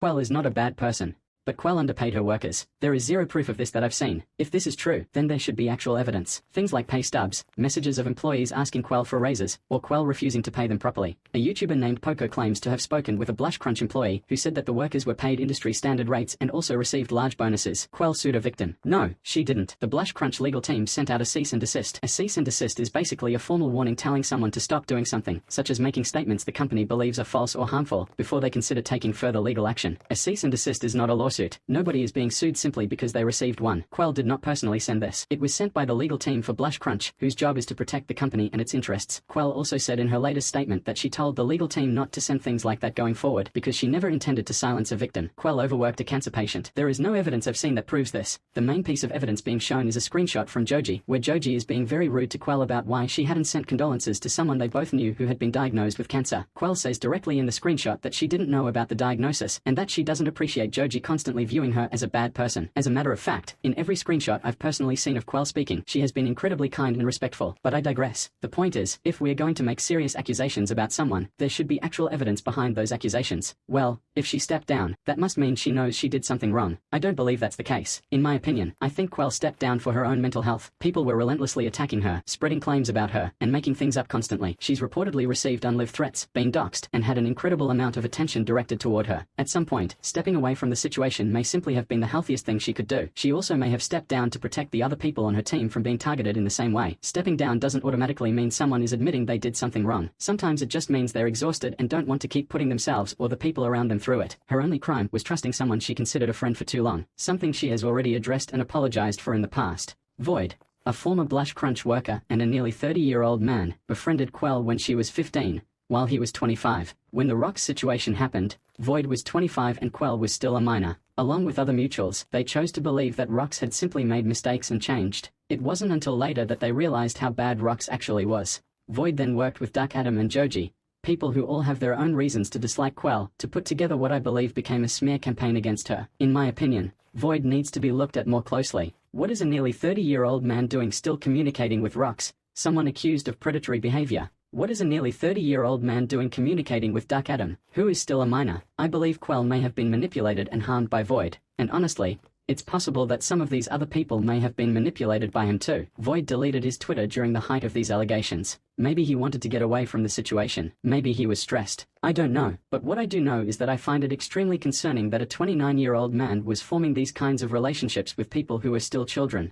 Quell is not a bad person. But Quell underpaid her workers. There is zero proof of this that I've seen. If this is true, then there should be actual evidence. Things like pay stubs, messages of employees asking Quell for raises, or Quell refusing to pay them properly. A YouTuber named Poco claims to have spoken with a Blush Crunch employee who said that the workers were paid industry standard rates and also received large bonuses. Quell sued a victim. No, she didn't. The Blush Crunch legal team sent out a cease and desist. A cease and desist is basically a formal warning telling someone to stop doing something, such as making statements the company believes are false or harmful, before they consider taking further legal action. A cease and desist is not a lawsuit. Nobody is being sued simply because they received one. Quell did not personally send this. It was sent by the legal team for Blush Crunch, whose job is to protect the company and its interests. Quell also said in her latest statement that she told the legal team not to send things like that going forward because she never intended to silence a victim. Quell overworked a cancer patient. There is no evidence I've seen that proves this. The main piece of evidence being shown is a screenshot from Joji, where Joji is being very rude to Quell about why she hadn't sent condolences to someone they both knew who had been diagnosed with cancer. Quell says directly in the screenshot that she didn't know about the diagnosis and that she doesn't appreciate Joji constantly viewing her as a bad person. As a matter of fact, in every screenshot I've personally seen of Quell speaking, she has been incredibly kind and respectful. But I digress. The point is, if we are going to make serious accusations about someone, there should be actual evidence behind those accusations. Well, if she stepped down, that must mean she knows she did something wrong. I don't believe that's the case. In my opinion, I think Quell stepped down for her own mental health. People were relentlessly attacking her, spreading claims about her, and making things up constantly. She's reportedly received unlived threats, been doxxed, and had an incredible amount of attention directed toward her. At some point, stepping away from the situation may simply have been the healthiest thing she could do. She also may have stepped down to protect the other people on her team from being targeted in the same way. Stepping down doesn't automatically mean someone is admitting they did something wrong. Sometimes it just means they're exhausted and don't want to keep putting themselves or the people around them through it. Her only crime was trusting someone she considered a friend for too long, something she has already addressed and apologized for in the past. Void, a former Blush Crunch worker and a nearly 30-year-old man, befriended Quell when she was 15, while he was 25. When the Rox situation happened, Void was 25 and Quell was still a minor. Along with other mutuals, they chose to believe that Rox had simply made mistakes and changed. It wasn't until later that they realized how bad Rox actually was. Void then worked with Dark Adam and Joji, people who all have their own reasons to dislike Quell, to put together what I believe became a smear campaign against her. In my opinion, Void needs to be looked at more closely. What is a nearly 30-year-old man doing still communicating with Rox, someone accused of predatory behavior? What is a nearly 30-year-old man doing communicating with Dark Adam, who is still a minor? I believe Quell may have been manipulated and harmed by Void, and honestly, it's possible that some of these other people may have been manipulated by him too. Void deleted his Twitter during the height of these allegations. Maybe he wanted to get away from the situation. Maybe he was stressed. I don't know. But what I do know is that I find it extremely concerning that a 29-year-old man was forming these kinds of relationships with people who are still children.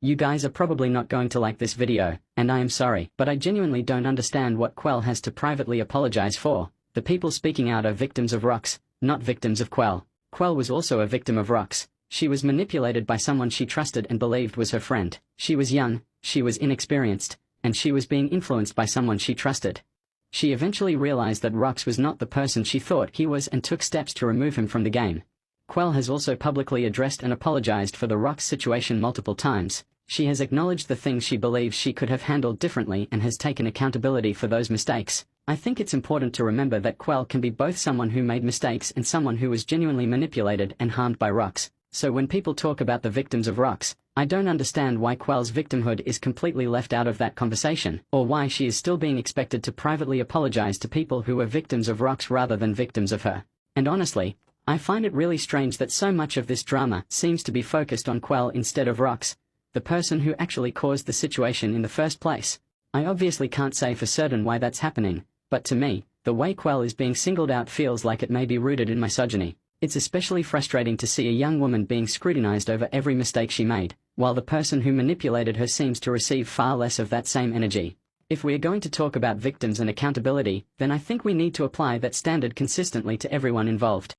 You guys are probably not going to like this video, and I am sorry, but I genuinely don't understand what Quell has to privately apologize for. The people speaking out are victims of Rox, not victims of Quell. Quell was also a victim of Rox. She was manipulated by someone she trusted and believed was her friend. She was young, she was inexperienced, and she was being influenced by someone she trusted. She eventually realized that Rox was not the person she thought he was and took steps to remove him from the game. Quell has also publicly addressed and apologized for the Rox situation multiple times. She has acknowledged the things she believes she could have handled differently and has taken accountability for those mistakes. I think it's important to remember that Quell can be both someone who made mistakes and someone who was genuinely manipulated and harmed by Rox. So when people talk about the victims of Rox, I don't understand why Quell's victimhood is completely left out of that conversation, or why she is still being expected to privately apologize to people who were victims of Rox rather than victims of her. And honestly, I find it really strange that so much of this drama seems to be focused on Quell instead of Rox, the person who actually caused the situation in the first place. I obviously can't say for certain why that's happening, but to me, the way Quell is being singled out feels like it may be rooted in misogyny. It's especially frustrating to see a young woman being scrutinized over every mistake she made, while the person who manipulated her seems to receive far less of that same energy. If we are going to talk about victims and accountability, then I think we need to apply that standard consistently to everyone involved.